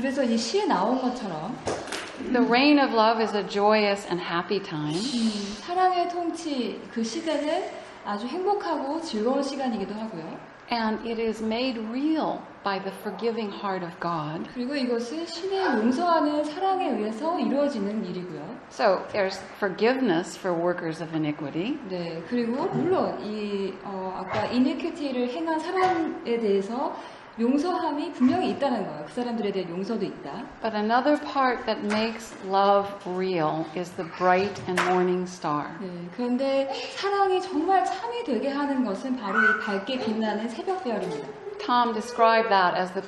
[SPEAKER 2] 그래서 이 시에 나온 것처럼
[SPEAKER 1] the reign of love is a joyous and happy time.
[SPEAKER 2] 사랑의 통치 그 시대는 아주 행복하고 즐거운 시간이기도 하고요.
[SPEAKER 1] And it is made real by the forgiving heart of God.
[SPEAKER 2] 그리고 이것은 신의 용서하는 사랑에 의해서 이루어지는 일이고요.
[SPEAKER 1] So there's forgiveness for workers of iniquity.
[SPEAKER 2] 네, 그리고 물론 아까 iniquity를 행한 사람에 대해서 용서함이 분명히 있다는 거예요. 그 사람들에 대한 용서도 있다.
[SPEAKER 1] But another part that makes love real is the bright and morning star.
[SPEAKER 2] 네, 그런데 사랑이 정말 참이 되게 하는 것은 바로 이 밝게 빛나는 새벽별입니다.
[SPEAKER 1] Tom described that as the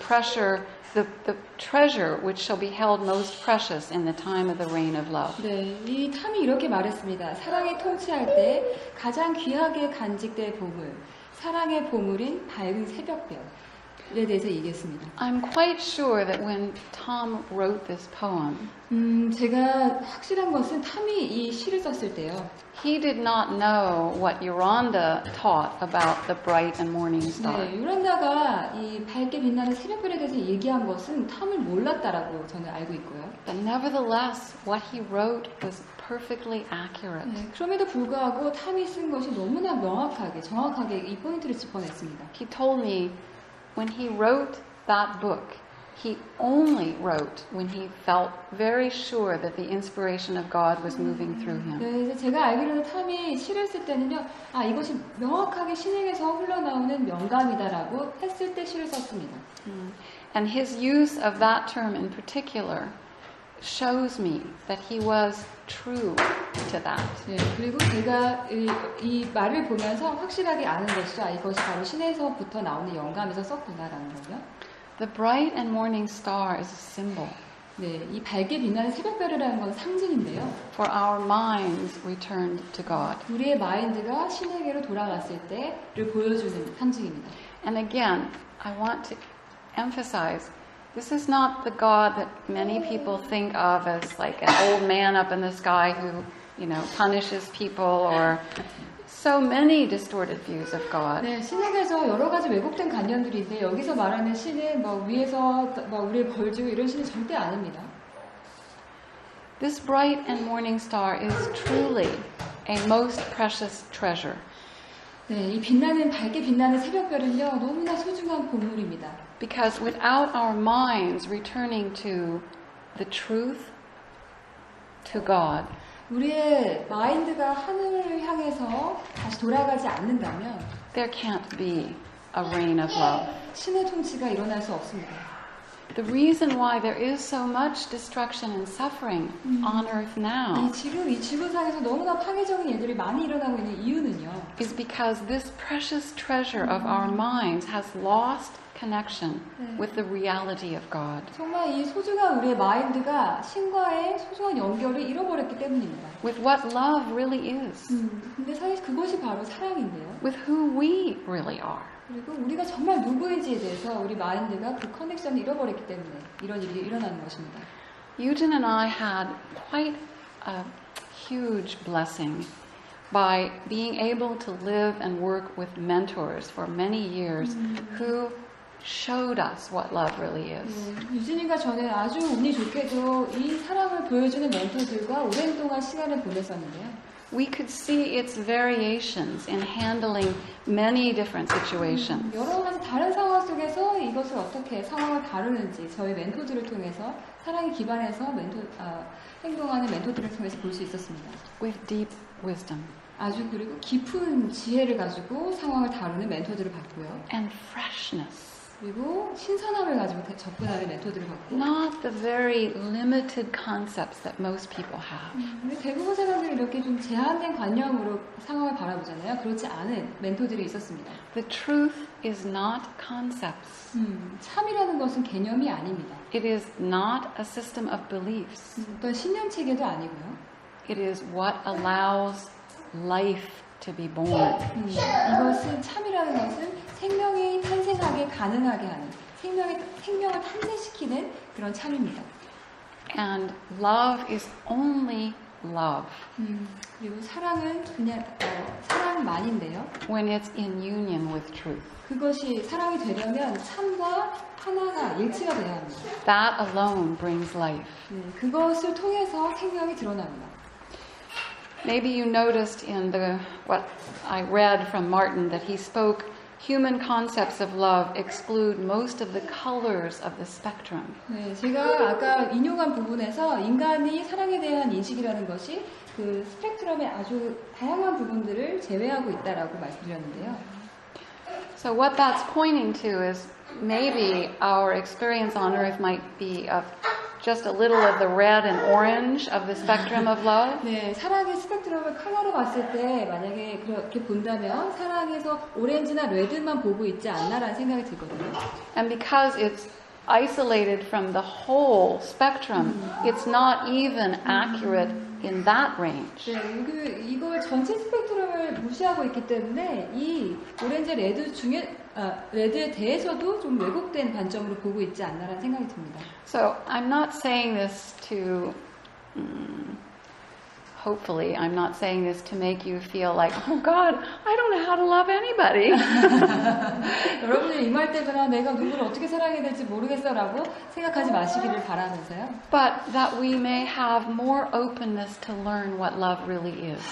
[SPEAKER 1] treasure which shall be held most precious in the time of the reign of love.
[SPEAKER 2] 네, 이 탐이 이렇게 말했습니다. 사랑이 통치할 때 가장 귀하게 간직될 보물, 사랑의 보물인 밝은 새벽별에 대해서 얘기했습니다.
[SPEAKER 1] I'm quite sure that when Tom wrote this poem,
[SPEAKER 2] 제가 확실한 것은 탐이 이 시를 썼을 때요.
[SPEAKER 1] he did not know what Yolanda taught about the bright and morning star.
[SPEAKER 2] 네, 요란다가 이 밝게 빛나는 새벽별에 대해서 얘기한 것은 탐을 몰랐다라고 저는 알고 있고요.
[SPEAKER 1] But nevertheless, what he wrote was perfectly accurate.
[SPEAKER 2] 네, 그럼에도 불구하고 탐이 쓴 것이 너무나 명확하게, 정확하게 이 포인트를 짚어냈습니다.
[SPEAKER 1] He told me when he wrote that book, he only wrote when he felt very sure that the inspiration of God was moving through him.
[SPEAKER 2] 네, 그래서 제가 알기로는 탐이 시를 쓸 때는요, 이것이 명확하게 신에게서 흘러나오는 영감이다라고 했을 때 시를 썼습니다.
[SPEAKER 1] And his use of that term in particular shows me that he was true to that.
[SPEAKER 2] 네, 그리고 제가 이 말을 보면서 확실하게 아는 것이죠. 이것이 바로 신에서부터 나오는 영감에서 썼구나라는 거죠.
[SPEAKER 1] The bright and morning star is a symbol
[SPEAKER 2] 네, 이 밝게 빛나는 새벽별이라는 건 상징인데요.
[SPEAKER 1] for our minds returned to God.
[SPEAKER 2] 우리의 마인드가 신에게로 돌아갔을 때를 보여주는 상징입니다.
[SPEAKER 1] And again, I want to emphasize, this is not the God that many people think of as like an old man up in the sky who, punishes people or so many distorted views of God.
[SPEAKER 2] 네, 신에게서 여러 가지 왜곡된 관념들이 있는데 여기서 말하는 신은 위에서 우리를 벌주고 이런 신은 절대 아닙니다.
[SPEAKER 1] This bright and morning star is truly a most precious treasure.
[SPEAKER 2] 네, 이 밝게 빛나는 새벽별은요, 너무나 소중한 보물입니다.
[SPEAKER 1] Because without our minds returning to the truth, to God,
[SPEAKER 2] 우리의 마인드가 하늘을 향해서 다시 돌아가지 않는다면
[SPEAKER 1] there can't be a reign of love.
[SPEAKER 2] 신의 통치가 일어날 수 없습니다.
[SPEAKER 1] The reason why there is so much destruction and suffering on earth now
[SPEAKER 2] 이 지구상에서 너무나 파괴적인 일들이 많이 일어나고 있는 이유는요.
[SPEAKER 1] is because this precious treasure of our minds has lost connection with the reality of God.
[SPEAKER 2] 정말 이 소중한 우리의 마인드가 신과의 소중한 연결을 잃어버렸기 때문입니다.
[SPEAKER 1] With what love really is.
[SPEAKER 2] 근데 사실 그것이 바로 사랑인데요.
[SPEAKER 1] With who we really are.
[SPEAKER 2] 그리고 우리가 정말 누구인지에 대해서 우리 마인드가 그 커넥션을 잃어버렸기 때문에 이런 일이 일어나는 것입니다.
[SPEAKER 1] Eugene and I had quite a huge blessing by being able to live and work with mentors for many years who showed us what love really is.
[SPEAKER 2] 유진이가 저는 아주 운이 좋게도 이 사랑을 보여주는 멘토들과 오랜 동안 시간을 보냈었는데요.
[SPEAKER 1] We could see its variations in handling many different situations.
[SPEAKER 2] 여러 가지 다른 상황 속에서 이것을 어떻게 상황을 다루는지 저희 멘토들을 통해서 사랑에 기반해서 행동하는 멘토들을 통해서 볼 수 있었습니다.
[SPEAKER 1] With deep wisdom.
[SPEAKER 2] 아주 그리고 깊은 지혜를 가지고 상황을 다루는 멘토들을 봤고요.
[SPEAKER 1] And freshness.
[SPEAKER 2] 그리고 신선함을 가지고 접근하는 멘토들을 봤고.
[SPEAKER 1] Not the very limited concepts that most people have.
[SPEAKER 2] 근데 대부분 사람들이 이렇게 좀 제한된 관념으로 상황을 바라보잖아요. 그렇지 않은 멘토들이 있었습니다.
[SPEAKER 1] The truth is not concepts.
[SPEAKER 2] 참이라는 것은 개념이 아닙니다.
[SPEAKER 1] It is not a system of beliefs.
[SPEAKER 2] 어떤 신념 체계도 아니고요.
[SPEAKER 1] It is what allows life to be born.
[SPEAKER 2] 이것은 참이라는 것은 생명이 탄생하게 가능하게 하는 생명을 탄생시키는 그런 참입니다.
[SPEAKER 1] And love is only love.
[SPEAKER 2] 그리고 사랑은 그냥 사랑만인데요.
[SPEAKER 1] When it's in union with truth.
[SPEAKER 2] 그것이 사랑이 되려면 참과 하나가 일치가 돼야 합니다.
[SPEAKER 1] That alone brings life.
[SPEAKER 2] 그것을 통해서 생명이 드러납니다.
[SPEAKER 1] Maybe you noticed in what I read from Martin that he spoke human concepts of love exclude most of the colors of the spectrum.
[SPEAKER 2] 네, 제가 아까 인용한 부분에서 인간이 사랑에 대한 인식이라는 것이 그 스펙트럼의 아주 다양한 부분들을 제외하고 있다라고 말씀드렸는데요.
[SPEAKER 1] So what that's pointing to is maybe our experience on earth might be of just a little of the red and orange of the spectrum of love.
[SPEAKER 2] 네, 사랑의 스펙트럼을 컬러로 봤을 때 만약에 그렇게 본다면 사랑에서 오렌지나 레드만 보고 있지 않나라는 생각이 들거든요.
[SPEAKER 1] And because it's isolated from the whole spectrum, it's not even accurate in that range.
[SPEAKER 2] 네, 이걸 전체 스펙트럼을 무시하고 있기 때문에 이 오렌지 레드 중에 레드에 대해서도 좀 왜곡된 관점으로 보고 있지 않나라는 생각이 듭니다.
[SPEAKER 1] So I'm not saying this to, hopefully, I'm not saying this to make you feel like, oh God, I don't know how to love anybody.
[SPEAKER 2] 여러분들이 임할 때마다 내가 누구를 어떻게 사랑해야 될지 모르겠어라고 생각하지 마시기를 바라면서요.
[SPEAKER 1] But that we may have more openness to learn what love really is.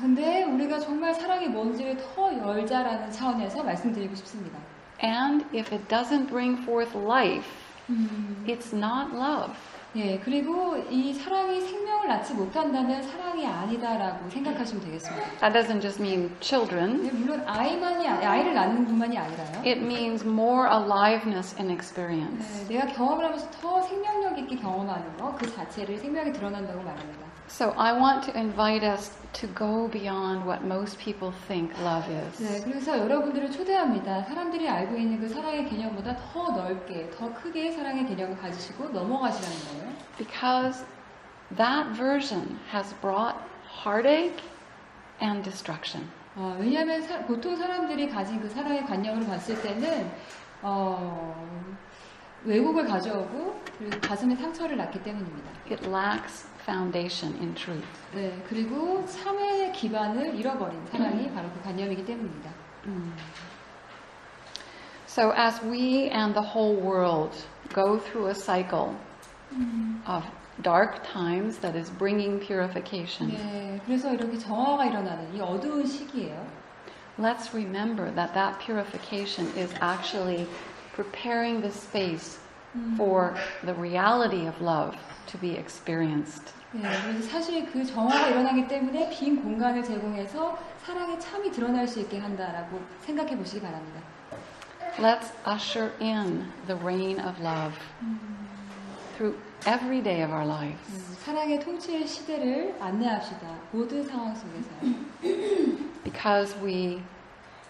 [SPEAKER 2] 근데 우리가 정말 사랑이 뭔지를 더 열자라는 차원에서 말씀드리고 싶습니다.
[SPEAKER 1] And if it doesn't bring forth life, it's not love.
[SPEAKER 2] 예, 그리고 이 사랑이 생명을 낳지 못한다면 사랑이 아니다라고 생각하시면 되겠습니다.
[SPEAKER 1] That doesn't just mean children.
[SPEAKER 2] 예, 물론 아이를 낳는 뿐만이 아니라요.
[SPEAKER 1] It means more aliveness in experience.
[SPEAKER 2] 네, 내가 경험을 하면서 더 생명력 있게 경험하는 거, 그 자체를 생명이 드러난다고 말합니다.
[SPEAKER 1] So I want to invite us to go beyond what most people think love is.
[SPEAKER 2] 네, 그래서 여러분들을 초대합니다. 사람들이 알고 있는 그 사랑의 개념보다 더 넓게, 더 크게 사랑의 개념을 가지시고 넘어가시라는 거예요.
[SPEAKER 1] Because that version has brought heartache and destruction.
[SPEAKER 2] 왜냐하면 보통 사람들이 가진 그 사랑의 관념을 봤을 때는 왜곡을 가져오고 그리고 가슴에 상처를 낳기 때문입니다.
[SPEAKER 1] It lacks foundation in truth.
[SPEAKER 2] 네, 그리고 참의 기반을 잃어버린 사랑이 바로 그 관념이기 때문입니다.
[SPEAKER 1] So as we and the whole world go through a cycle of dark times that is bringing purification,
[SPEAKER 2] 네, 그래서 이렇게 정화가 일어나는 이 어두운 시기예요.
[SPEAKER 1] let's remember that that purification is actually preparing the space for the reality of love to be experienced.
[SPEAKER 2] 네, 그래서 사실 그 정화가 일어나기 때문에 빈 공간을 제공해서 사랑의 참이 드러날 수 있게 한다라고 생각해 보시기 바랍니다.
[SPEAKER 1] Let's usher in the reign of love through every day of our lives.
[SPEAKER 2] 사랑의 통치의 시대를 안내합시다. 모든 상황 속에서요.
[SPEAKER 1] Because we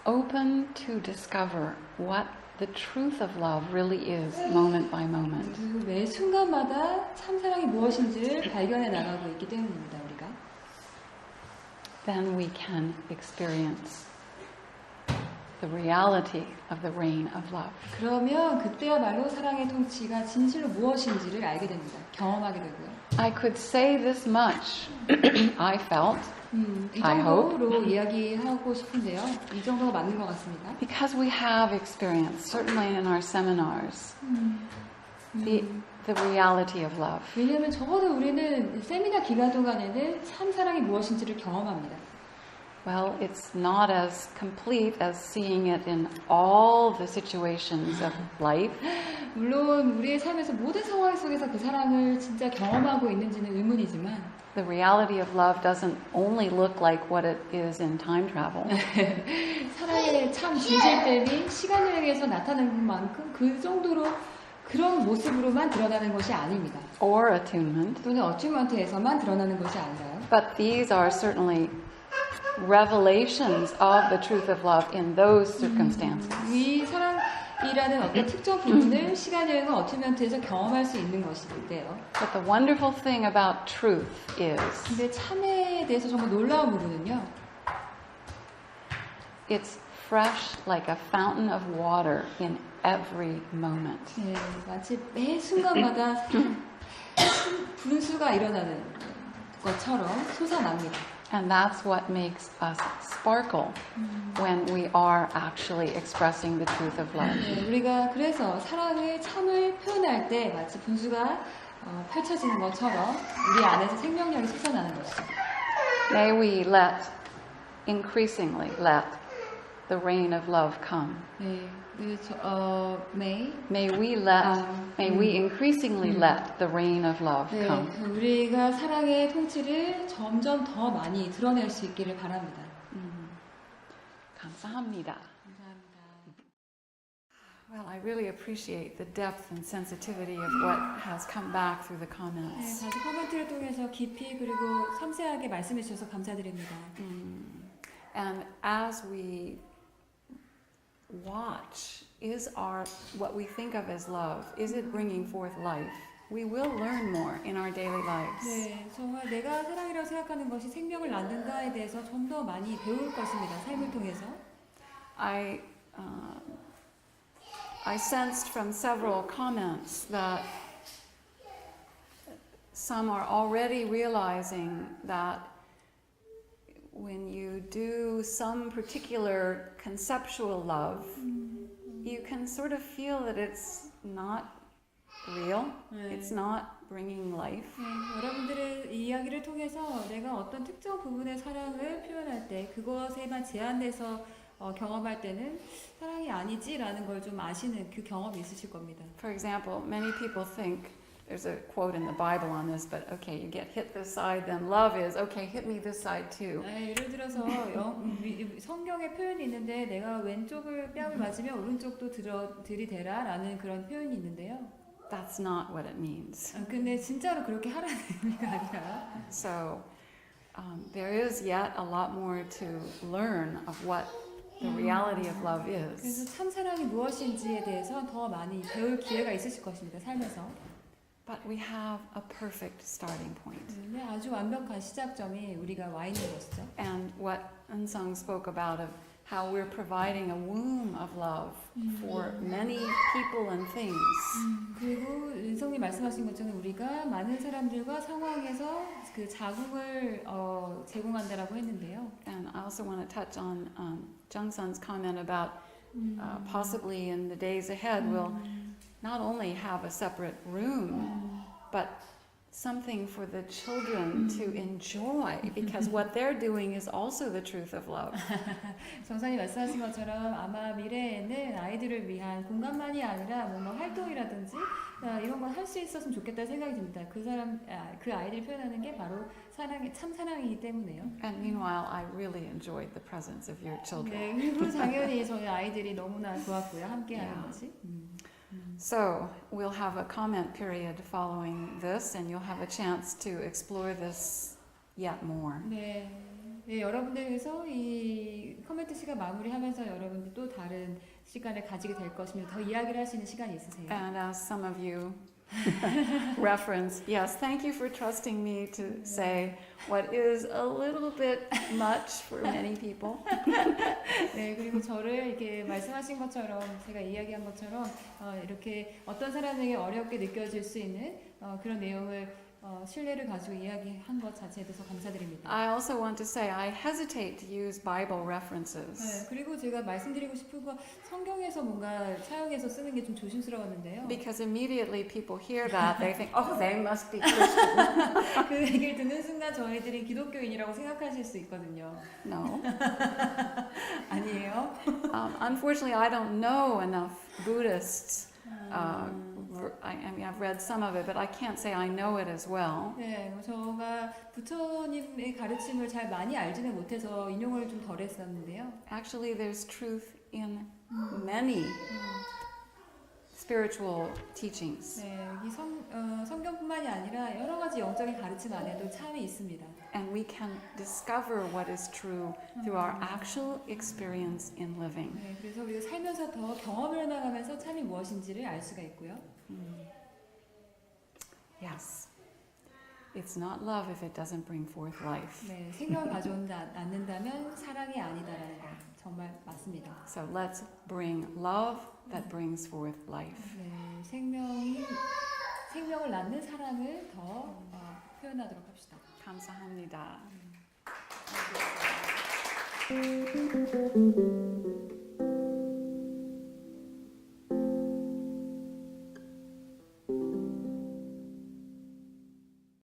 [SPEAKER 1] open to discover what the truth of love really is moment by moment.
[SPEAKER 2] 그리고 매 순간마다 참사랑이 무엇인지를 발견해 나가고 있기 때문입니다. 우리가.
[SPEAKER 1] Then we can experience the reality of the reign of love.
[SPEAKER 2] 그러면 그때야말로 사랑의 통치가 진실로 무엇인지를 알게 됩니다. 경험하게 되고요.
[SPEAKER 1] I could say this much. I felt,
[SPEAKER 2] 이
[SPEAKER 1] I hope.
[SPEAKER 2] 정도로 이야기하고 싶은데요. 이 정도가 맞는 것 같습니다.
[SPEAKER 1] because we have experienced, certainly in our seminars, the reality of love.
[SPEAKER 2] 왜냐하면 적어도 우리는 세미나 기간 동안에는 참 사랑이 무엇인지를 경험합니다.
[SPEAKER 1] Well, it's not as complete as seeing it in all the situations of life.
[SPEAKER 2] 물론 우리의 삶에서 모든 상황 속에서 그 사랑을 진짜 경험하고 있는지는 의문이지만
[SPEAKER 1] The reality of love doesn't only look like what it is in time travel.
[SPEAKER 2] 사랑의 참 진실됨이 시간 여행에서 나타나는 만큼 그 정도로 그런 모습으로만 드러나는 것이 아닙니다.
[SPEAKER 1] Or attunement.
[SPEAKER 2] 또는 어튜먼트에서만 드러나는 것이 아니라요.
[SPEAKER 1] But these are certainly revelations of the truth of love in those circumstances.
[SPEAKER 2] 이 사랑이라는 어떤 특정 부분을 시간 여행과 어튜먼트에서 경험할 수 있는 것인데요.
[SPEAKER 1] But the wonderful thing about truth is
[SPEAKER 2] 근데 참에 대해서 정말 놀라운 부분은요.
[SPEAKER 1] it's fresh like a fountain of water in every moment.
[SPEAKER 2] 네, 마치 매 순간마다 분수가 일어나는 것처럼 솟아납니다.
[SPEAKER 1] And that's what makes us sparkle when we are actually expressing the truth of love.
[SPEAKER 2] 네, 우리가 그래서 사랑의 참을 표현할 때 마치 분수가 펼쳐지는 것처럼 우리 안에서 생명력이 솟아나는 것이죠.
[SPEAKER 1] May we increasingly let the rain of love come.
[SPEAKER 2] 네, may.
[SPEAKER 1] May we increasingly let the rain of love
[SPEAKER 2] 네,
[SPEAKER 1] come.
[SPEAKER 2] 우리가 사랑의 통치를 점점 더 많이 드러낼 수 있기를 바랍니다.
[SPEAKER 1] 감사합니다.
[SPEAKER 2] 감사합니다.
[SPEAKER 1] Well, I really appreciate the depth and sensitivity of what has come back through the
[SPEAKER 2] 네,
[SPEAKER 1] comments.
[SPEAKER 2] 다시 코멘트를 통해서 깊이 그리고 섬세하게 말씀해 주셔서 감사드립니다.
[SPEAKER 1] And as we watch, what we think of as love, is it bringing forth life? We will learn more in our daily lives.
[SPEAKER 2] 네, 정말 내가 사랑이라고 생각하는 것이 생명을 낳는가에 대해서 좀 더 많이 배울 것입니다. 삶을 통해서.
[SPEAKER 1] I sensed from several comments that some are already realizing that when you do some particular conceptual love, you can sort of feel that it's not real, it's not bringing life.
[SPEAKER 2] 네, 여러분들의 이야기를 통해서 내가 어떤 특정 부분의 사랑을 표현할 때 그것에만 제한돼서 경험할 때는 사랑이 아니지라는 걸 좀 아시는 그 경험이 있으실 겁니다.
[SPEAKER 1] For example, many people think, there's a quote in the Bible on this, but okay, you get hit this side, then love is, okay, hit me this side too.
[SPEAKER 2] 네, 예를 들어서 성경에 표현이 있는데 내가 왼쪽을 뺨을 맞으면 오른쪽도 들이대라 라는 그런 표현이 있는데요.
[SPEAKER 1] That's not what it means.
[SPEAKER 2] 근데 진짜로 그렇게 하라는 의미가 아니라.
[SPEAKER 1] So there is yet a lot more to learn of what the reality of love is.
[SPEAKER 2] 그래서 참 사랑이 무엇인지에 대해서 더 많이 배울 기회가 있으실 것입니다. 삶에서.
[SPEAKER 1] But we have a perfect starting point.
[SPEAKER 2] 네, 아주 완벽한 시작점이 우리가 와 있는 것이죠.
[SPEAKER 1] And what Eun-sung spoke about of how we're providing a womb of love for many people and things.
[SPEAKER 2] 그리고 은성님 말씀하신 것처럼 우리가 많은 사람들과 상황에서 그 자궁을 제공한다라고 했는데요.
[SPEAKER 1] And I also want to touch on Jung-sun's comment about possibly in the days ahead we'll not only have a separate room, but something for the children to enjoy, because what they're doing is also the truth of love.
[SPEAKER 2] 정선이 말씀하신 것처럼 아마 미래에는 아이들을 위한 공간만이 아니라 뭔가 활동이라든지 이런 걸 할 수 있었으면 좋겠다는 생각이 듭니다. 그 아이들이 표현하는 게 바로 참 사랑이기 때문에요.
[SPEAKER 1] And meanwhile, I really enjoyed the presence of your children.
[SPEAKER 2] 네, 그리고 당연히 저희 아이들이 너무나 좋았고요. 함께 하는 것이.
[SPEAKER 1] So we'll have a comment period following this, and you'll have a chance to explore this yet more.
[SPEAKER 2] 네, 네, 여러분들께서 이 커멘트 시간 마무리하면서 여러분들 또 다른 시간을 가지게 될 것입니다. 더 이야기를 할 수 있는 시간이 있으세요.
[SPEAKER 1] And as some of you reference, yes, thank you for trusting me to say what is a little bit much for many people.
[SPEAKER 2] 네, 그리고 저를 이렇게 말씀하신 것처럼 제가 이야기한 것처럼 이렇게 어떤 사람에게 어렵게 느껴질 수 있는 그런 내용을 신뢰를 가지고 이야기한 것 자체에 대해서 감사드립니다.
[SPEAKER 1] I also want to say I hesitate to use Bible references.
[SPEAKER 2] 네, 그리고 제가 말씀드리고 싶은 건 성경에서 뭔가 사용해서 쓰는 게 좀 조심스러웠는데요.
[SPEAKER 1] Because immediately people hear that, they think, oh, they must be Christian.
[SPEAKER 2] 그 얘기를 듣는 순간 저희들이 기독교인이라고 생각하실 수 있거든요.
[SPEAKER 1] No.
[SPEAKER 2] 아니에요.
[SPEAKER 1] Unfortunately, I don't know enough Buddhists. I mean, I've read some of it, but I can't say I know it as well.
[SPEAKER 2] 네, 제가 부처님의 가르침을 잘 많이 알지는 못해서 인용을 좀 덜 했었는데요.
[SPEAKER 1] Actually, there's truth in many spiritual teachings.
[SPEAKER 2] 네, 이 성경뿐만이 아니라 여러 가지 영적인 가르침 안에도 참이 있습니다.
[SPEAKER 1] And we can discover what is true through our actual experience in living.
[SPEAKER 2] 네, 그래서 우리가 살면서 더 경험을 해나가면서 참이 무엇인지를 알 수가 있고요.
[SPEAKER 1] Yes. It's not love if it doesn't bring forth life.
[SPEAKER 2] 네, 생명을 가져오지 않는다면 사랑이 아니다라는 거 정말 맞습니다.
[SPEAKER 1] So let's bring love that brings forth life.
[SPEAKER 2] 네, 생명을 낳는 사랑을 더 표현하도록 합시다.
[SPEAKER 1] 감사합니다.